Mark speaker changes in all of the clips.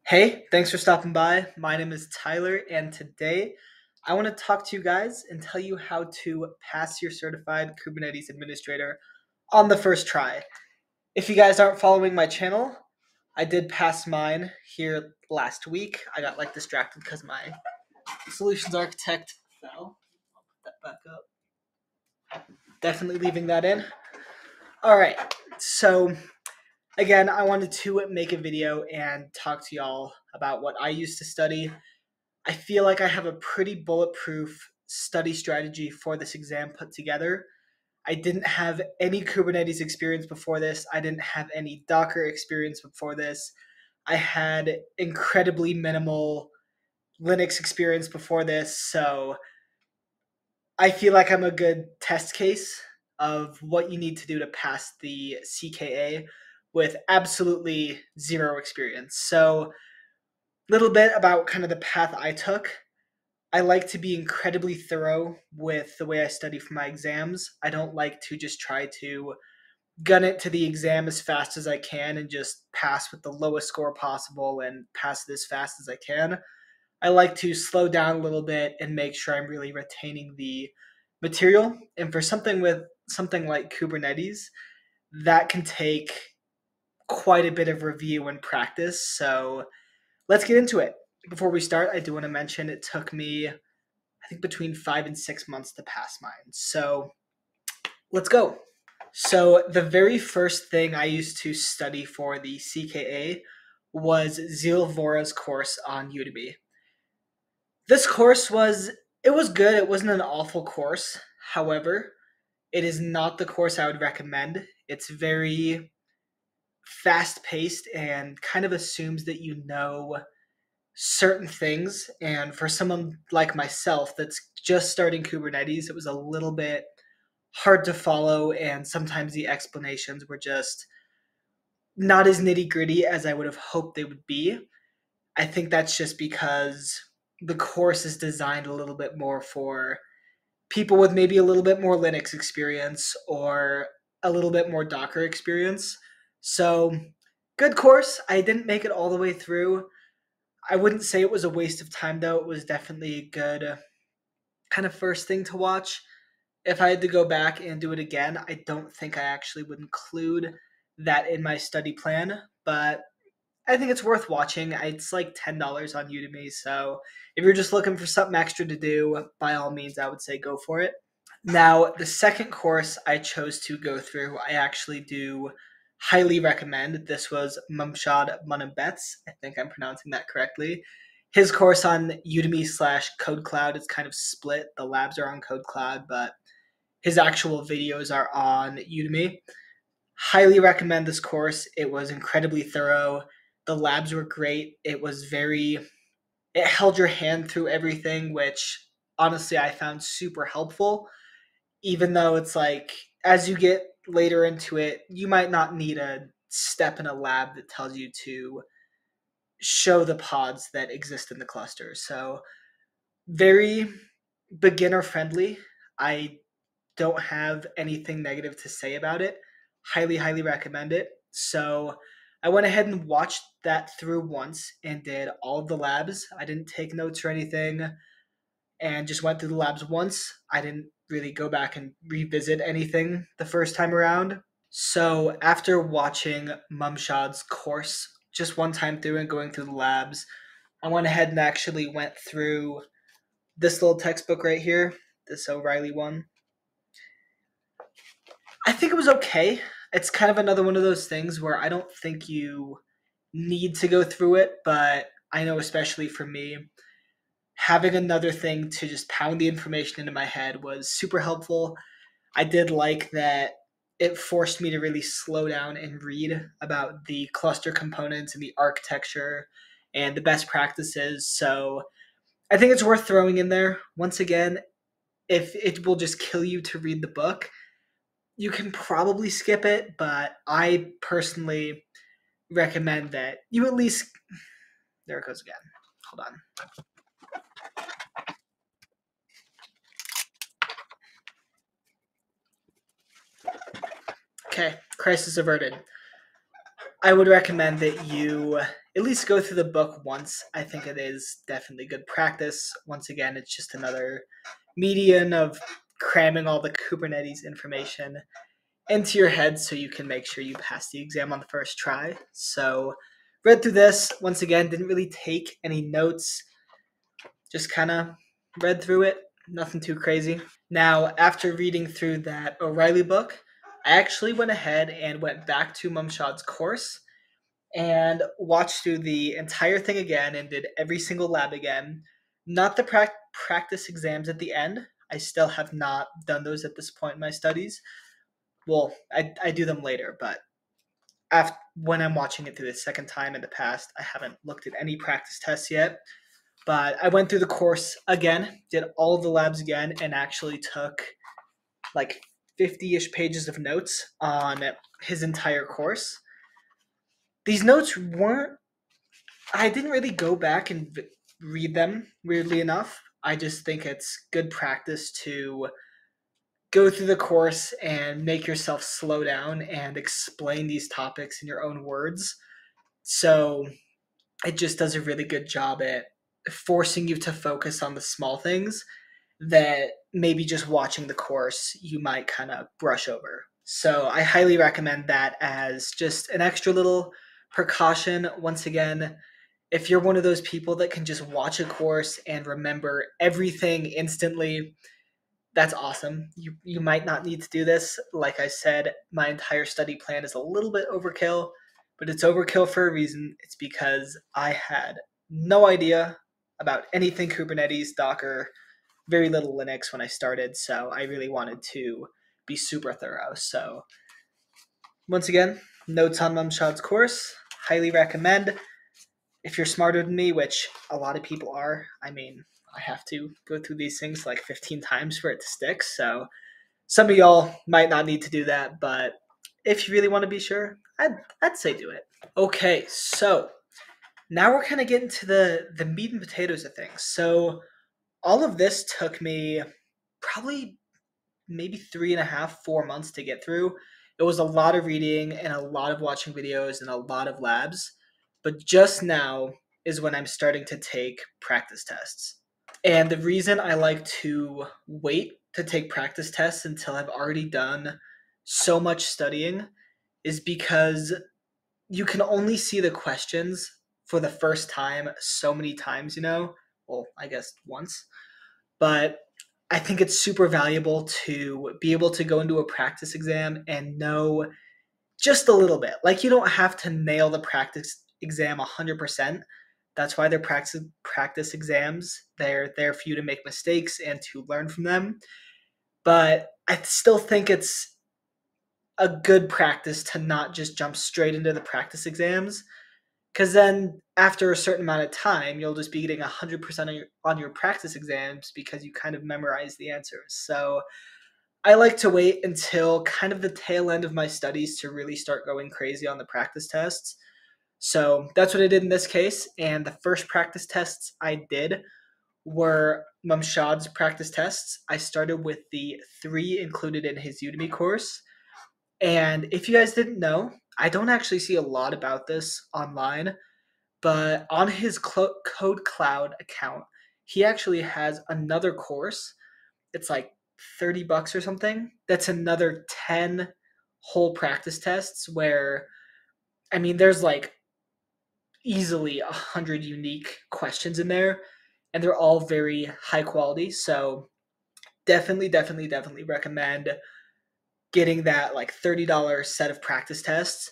Speaker 1: Hey, thanks for stopping by. My name is Tyler, and today I want to talk to you guys and tell you how to pass your certified Kubernetes administrator on the first try. If you guys aren't following my channel, I did pass mine here last week. I got distracted because my solutions architect fell. I'll put that back up. Definitely leaving that in. All right, so again, I wanted to make a video and talk to y'all about what I used to study. I feel like I have a pretty bulletproof study strategy for this exam put together. I didn't have any Kubernetes experience before this. I didn't have any Docker experience before this. I had incredibly minimal Linux experience before this. So I feel like I'm a good test case of what you need to do to pass the CKA with absolutely zero experience. So, little bit about kind of the path I took. I like to be incredibly thorough with the way I study for my exams. I don't like to just try to gun it to the exam as fast as I can and just pass with the lowest score possible and pass it as fast as I can. I like to slow down a little bit and make sure I'm really retaining the material. And for something like Kubernetes, that can take quite a bit of review and practice. So let's get into it. Before we start, I do want to mention it took me, I think, between 5 and 6 months to pass mine. So let's go. So the very first thing I used to study for the CKA was Zil Vora's course on Udemy. This course was good. It wasn't an awful course. However, it is not the course I would recommend. It's very fast paced and kind of assumes that you know certain things. And for someone like myself that's just starting Kubernetes, it was a little bit hard to follow, and sometimes the explanations were just not as nitty gritty as I would have hoped they would be. I think that's just because the course is designed a little bit more for people with maybe a little bit more Linux experience or a little bit more Docker experience. So, good course. I didn't make it all the way through. I wouldn't say it was a waste of time, though. It was definitely a good kind of first thing to watch. If I had to go back and do it again, I don't think I actually would include that in my study plan, but I think it's worth watching. It's like $10 on Udemy, so if you're just looking for something extra to do, by all means, I would say go for it. Now, the second course I chose to go through, I actually do highly recommend. This was Mumshad Munambets. I think I'm pronouncing that correctly. His course on Udemy/CodeCloud is kind of split. The labs are on CodeCloud, but his actual videos are on Udemy. Highly recommend this course. It was incredibly thorough. The labs were great. It held your hand through everything, which honestly I found super helpful. Even though it's like, as you get later into it, you might not need a step in a lab that tells you to show the pods that exist in the cluster. So, very beginner friendly. I don't have anything negative to say about it. Highly, highly recommend it. So I went ahead and watched that through once and did all of the labs. I didn't take notes or anything and just went through the labs once. I didn't really go back and revisit anything the first time around. So after watching Mumshad's course just one time through and going through the labs, I went ahead and actually went through this little textbook right here, this O'Reilly one. I think it was okay. It's kind of another one of those things where I don't think you need to go through it, but I know, especially for me, having another thing to just pound the information into my head was super helpful. I did like that it forced me to really slow down and read about the cluster components and the architecture and the best practices. So I think it's worth throwing in there. Once again, if it will just kill you to read the book, you can probably skip it, but I personally recommend that you at least. There it goes again. Hold on. Okay, crisis averted. I would recommend that you at least go through the book once. I think it is definitely good practice. Once again, it's just another median of cramming all the Kubernetes information into your head so you can make sure you pass the exam on the first try. So, read through this. Once again, didn't really take any notes, just kind of read through it. Nothing too crazy. Now, after reading through that O'Reilly book, I actually went ahead and went back to Mumshad's course and watched through the entire thing again and did every single lab again. Not the practice exams at the end. I still have not done those at this point in my studies. Well, I do them later, but after, when I'm watching it through the second time in the past, I haven't looked at any practice tests yet. But I went through the course again, did all of the labs again, and actually took like 50-ish pages of notes on his entire course. These notes weren't, I didn't really go back and read them, weirdly enough. I just think it's good practice to go through the course and make yourself slow down and explain these topics in your own words. So it just does a really good job at forcing you to focus on the small things that maybe just watching the course you might kind of brush over. So I highly recommend that as just an extra little precaution. Once again, if you're one of those people that can just watch a course and remember everything instantly, that's awesome. You might not need to do this. Like I said, my entire study plan is a little bit overkill, but it's overkill for a reason. It's because I had no idea about anything Kubernetes, Docker, very little Linux when I started, so I really wanted to be super thorough. So once again, notes on Mumshad's course, highly recommend. If you're smarter than me, which a lot of people are, I mean, I have to go through these things like 15 times for it to stick. So some of y'all might not need to do that, but if you really want to be sure, I'd say do it. Okay, so now we're kind of getting to the meat and potatoes of things. So all of this took me probably maybe 3.5, 4 months to get through. It was a lot of reading and a lot of watching videos and a lot of labs. But just now is when I'm starting to take practice tests. And the reason I like to wait to take practice tests until I've already done so much studying is because you can only see the questions for the first time so many times, you know? Well, I guess once. But I think it's super valuable to be able to go into a practice exam and know just a little bit. Like, you don't have to nail the practice exam 100%. That's why they're practice exams. They're there for you to make mistakes and to learn from them. But I still think it's a good practice to not just jump straight into the practice exams, because then after a certain amount of time, you'll just be getting 100% on your practice exams because you kind of memorize the answers. So I like to wait until kind of the tail end of my studies to really start going crazy on the practice tests. So that's what I did in this case. And the first practice tests I did were Mumshad's practice tests. I started with the 3 included in his Udemy course. And if you guys didn't know, I don't actually see a lot about this online, but on his Code Cloud account, he actually has another course. It's like $30 or something. That's another 10 whole practice tests where, I mean, there's like easily 100 unique questions in there, and they're all very high quality. So definitely recommend getting that like $30 set of practice tests.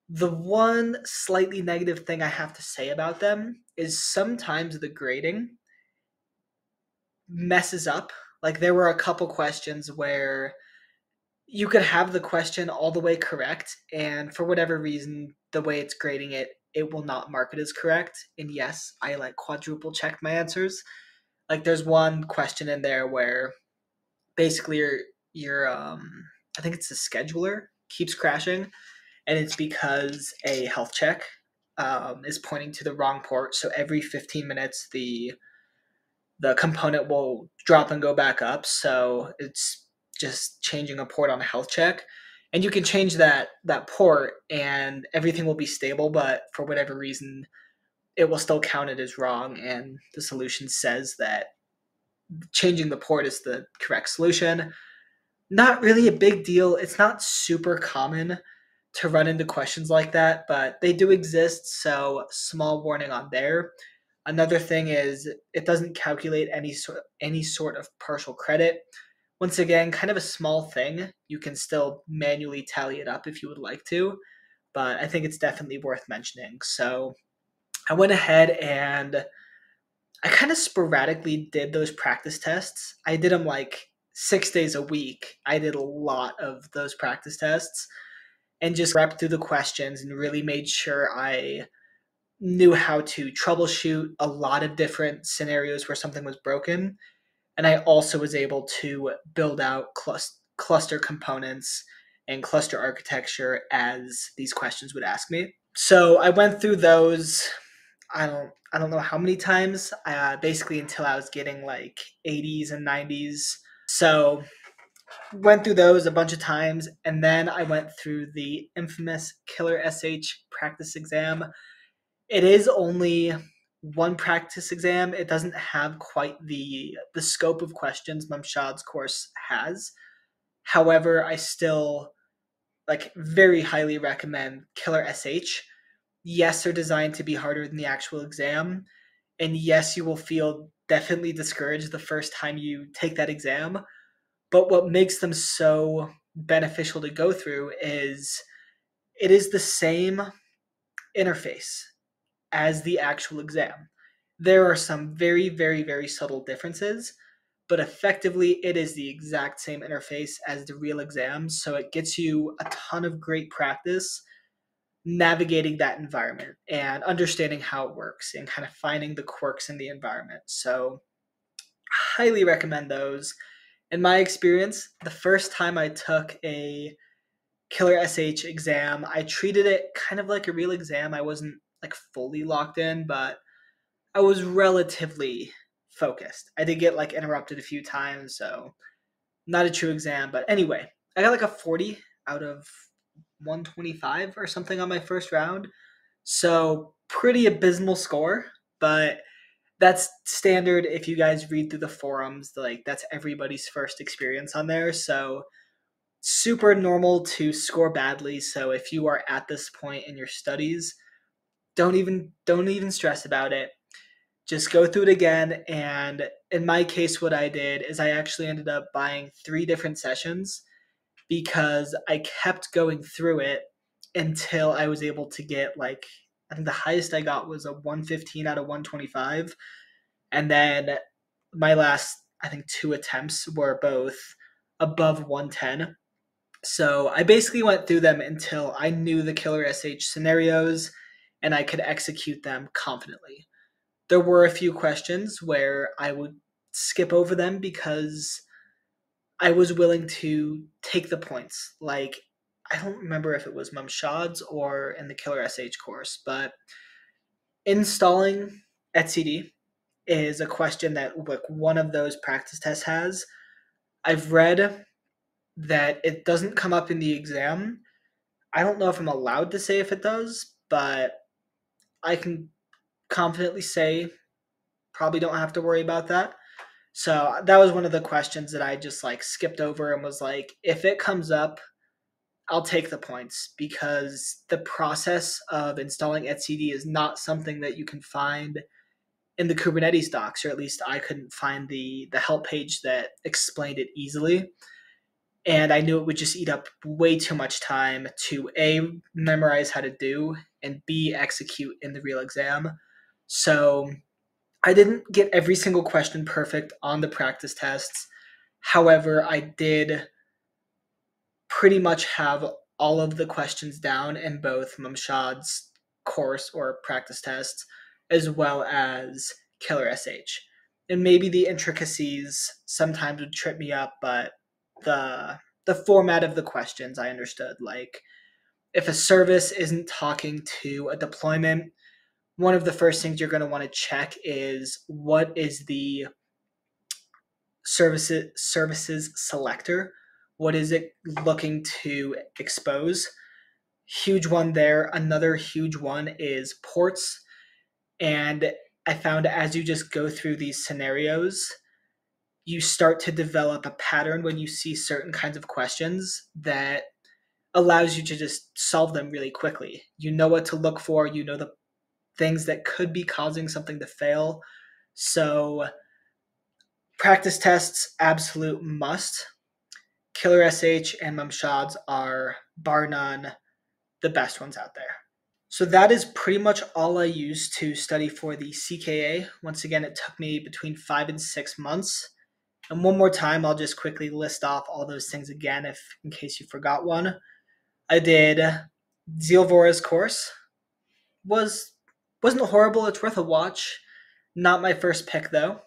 Speaker 1: The one slightly negative thing I have to say about them is sometimes the grading messes up. Like, there were a couple questions where you could have the question all the way correct, and for whatever reason, the way it's grading it, it will not mark it as correct. And yes, I like quadruple checked my answers. Like, there's one question in there where basically your I think it's the scheduler keeps crashing, and it's because a health check is pointing to the wrong port. So every 15 minutes, the component will drop and go back up. So it's just changing a port on a health check. and you can change that port and everything will be stable, but for whatever reason it will still count it as wrong, and the solution says that changing the port is the correct solution. Not really a big deal. It's not super common to run into questions like that, but they do exist, so small warning on there. Another thing is it doesn't calculate any sort of partial credit. Once again, kind of a small thing. You can still manually tally it up if you would like to, but I think it's definitely worth mentioning. So I went ahead and I kind of sporadically did those practice tests. I did them like 6 days a week. I did a lot of those practice tests and just prepped through the questions and really made sure I knew how to troubleshoot a lot of different scenarios where something was broken. And I also was able to build out cluster components and cluster architecture as these questions would ask me. So I went through those. I don't know how many times. Basically until I was getting like 80s and 90s. So went through those a bunch of times, and then I went through the infamous Killer SH practice exam. It is only one practice exam. It doesn't have quite the scope of questions Mumshad's course has. However, I still like very highly recommend Killer SH. Yes, they're designed to be harder than the actual exam, and yes, you will feel definitely discouraged the first time you take that exam. But what makes them so beneficial to go through is it is the same interface as the actual exam. There are some very, very, very subtle differences, but effectively it is the exact same interface as the real exam. So it gets you a ton of great practice navigating that environment and understanding how it works and kind of finding the quirks in the environment. So, highly recommend those. In my experience, the first time I took a Killer SH exam, I treated it kind of like a real exam. I wasn't like fully locked in, but I was relatively focused. I did get like interrupted a few times, so not a true exam. But anyway, I got like a 40 out of 125 or something on my first round. So pretty abysmal score, but that's standard if you guys read through the forums. Like that's everybody's first experience on there. So super normal to score badly. So if you are at this point in your studies, don't even stress about it. Just go through it again. And in my case, what I did is I actually ended up buying 3 different sessions because I kept going through it until I was able to get like I think the highest I got was a 115 out of 125. And then my last I think 2 attempts were both above 110. So I basically went through them until I knew the Killer SH scenarios and I could execute them confidently. There were a few questions where I would skip over them because I was willing to take the points. Like, I don't remember if it was Mumshad's or in the Killer SH course, but installing etcd is a question that like one of those practice tests has. I've read that it doesn't come up in the exam. I don't know if I'm allowed to say if it does, but I can confidently say probably don't have to worry about that. So that was one of the questions that I just like skipped over and was like, if it comes up, I'll take the points because the process of installing etcd is not something that you can find in the Kubernetes docs, or at least I couldn't find the help page that explained it easily. And I knew it would just eat up way too much time to A, memorize how to do, and B, execute in the real exam. So I didn't get every single question perfect on the practice tests. However, I did pretty much have all of the questions down in both Mumshad's course or practice tests, as well as Killer SH. And maybe the intricacies sometimes would trip me up, but the format of the questions I understood. Like if a service isn't talking to a deployment, one of the first things you're going to want to check is what is the services selector, What is it looking to expose? Huge one there. Another huge one is ports. And I found as you just go through these scenarios, you start to develop a pattern when you see certain kinds of questions that allows you to just solve them really quickly. You know what to look for, you know the things that could be causing something to fail. So, practice tests, absolute must. Killer SH and Mumshads are, bar none, the best ones out there. So that is pretty much all I used to study for the CKA. Once again, it took me between 5 and 6 months. And one more time, I'll just quickly list off all those things again if in case you forgot one. I did Zielvora's course. Wasn't horrible, it's worth a watch. Not my first pick though.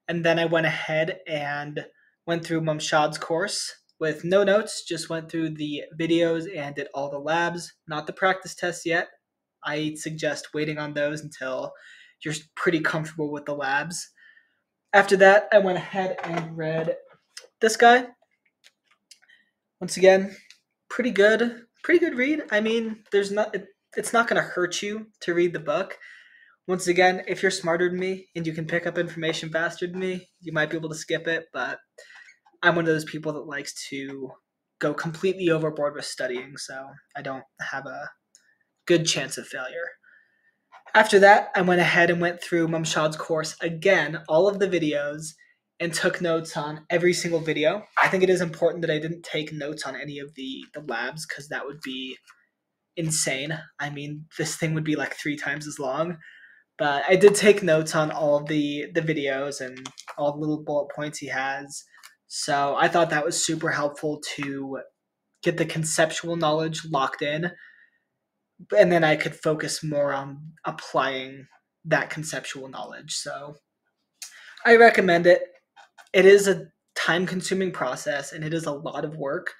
Speaker 1: And then I went ahead and went through Mumshad's course with no notes, just went through the videos and did all the labs, not the practice tests yet. I suggest waiting on those until you're pretty comfortable with the labs. After that, I went ahead and read this guy. Once again, pretty good read. I mean, it's not going to hurt you to read the book. Once again, if you're smarter than me and you can pick up information faster than me, you might be able to skip it, but I'm one of those people that likes to go completely overboard with studying, so I don't have a good chance of failure. After that, I went ahead and went through Mumshad's course again, all of the videos, and took notes on every single video. I think it is important that I didn't take notes on any of the labs because that would be insane. I mean, this thing would be like 3 times as long. But I did take notes on all of the videos and all the little bullet points he has. So I thought that was super helpful to get the conceptual knowledge locked in. And then I could focus more on applying that conceptual knowledge. So I recommend it. It is a time-consuming process and it is a lot of work.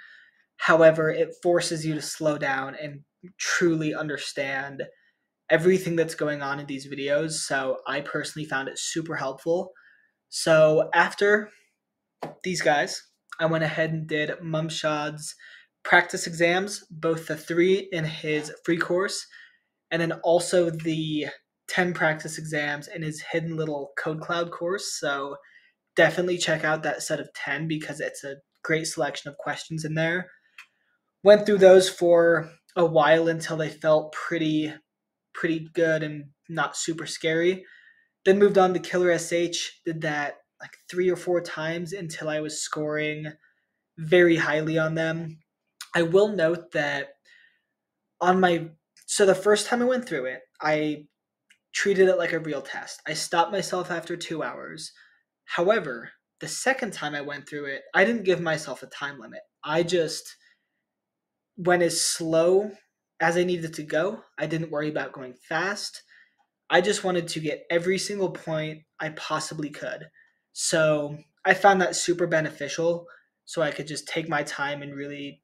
Speaker 1: However, it forces you to slow down and truly understand everything that's going on in these videos. So I personally found it super helpful. So after these guys, I went ahead and did Mumshad's practice exams, both the 3 in his free course, and then also the 10 practice exams in his hidden little Code Cloud course. So definitely check out that set of 10 because it's a great selection of questions in there. Went through those for a while until they felt pretty good and not super scary. Then moved on to Killer SH, did that like 3 or 4 times until I was scoring very highly on them. I will note that so the first time I went through it, I treated it like a real test. I stopped myself after 2 hours. However, the second time I went through it, I didn't give myself a time limit. I just went as slow as I needed to go. I didn't worry about going fast. I just wanted to get every single point I possibly could. So I found that super beneficial so I could just take my time and really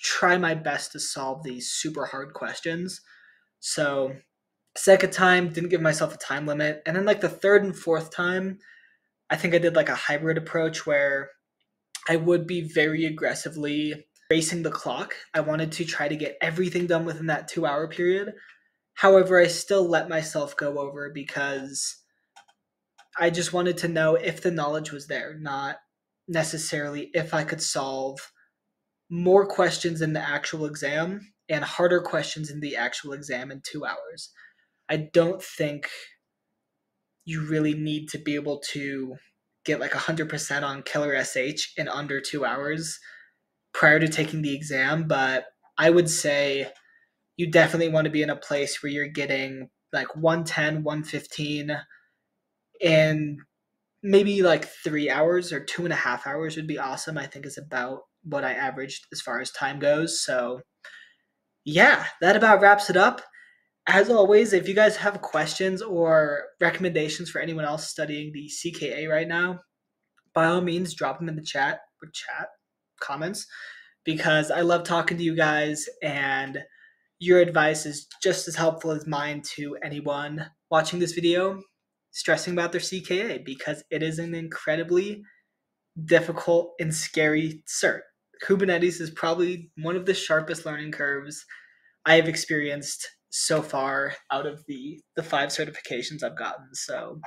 Speaker 1: try my best to solve these super hard questions. So second time, didn't give myself a time limit. And then like the third and fourth time, I think I did like a hybrid approach where I would be very aggressively racing the clock. I wanted to try to get everything done within that 2-hour period. However, I still let myself go over because I just wanted to know if the knowledge was there, not necessarily if I could solve more questions in the actual exam and harder questions in the actual exam in 2 hours. I don't think you really need to be able to get like 100% on Killer SH in under 2 hours prior to taking the exam, but I would say you definitely want to be in a place where you're getting like 110, 115 in maybe like 3 hours or 2.5 hours would be awesome. I think is about what I averaged as far as time goes. So yeah, that about wraps it up. As always, if you guys have questions or recommendations for anyone else studying the CKA right now, by all means, drop them in the chat comments because I love talking to you guys and your advice is just as helpful as mine to anyone watching this video stressing about their CKA because it is an incredibly difficult and scary cert. Kubernetes is probably one of the sharpest learning curves I have experienced so far out of the 5 certifications I've gotten. So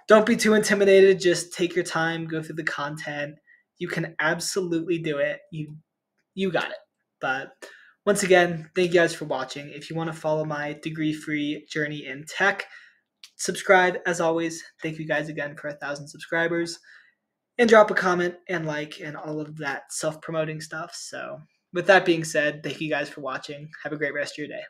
Speaker 1: don't be too intimidated. Just take your time, go through the content. You can absolutely do it. You got it. But once again, thank you guys for watching. If you want to follow my degree-free journey in tech, subscribe. As always, thank you guys again for 1,000 subscribers. And drop a comment and like and all of that self-promoting stuff. So with that being said, thank you guys for watching. Have a great rest of your day.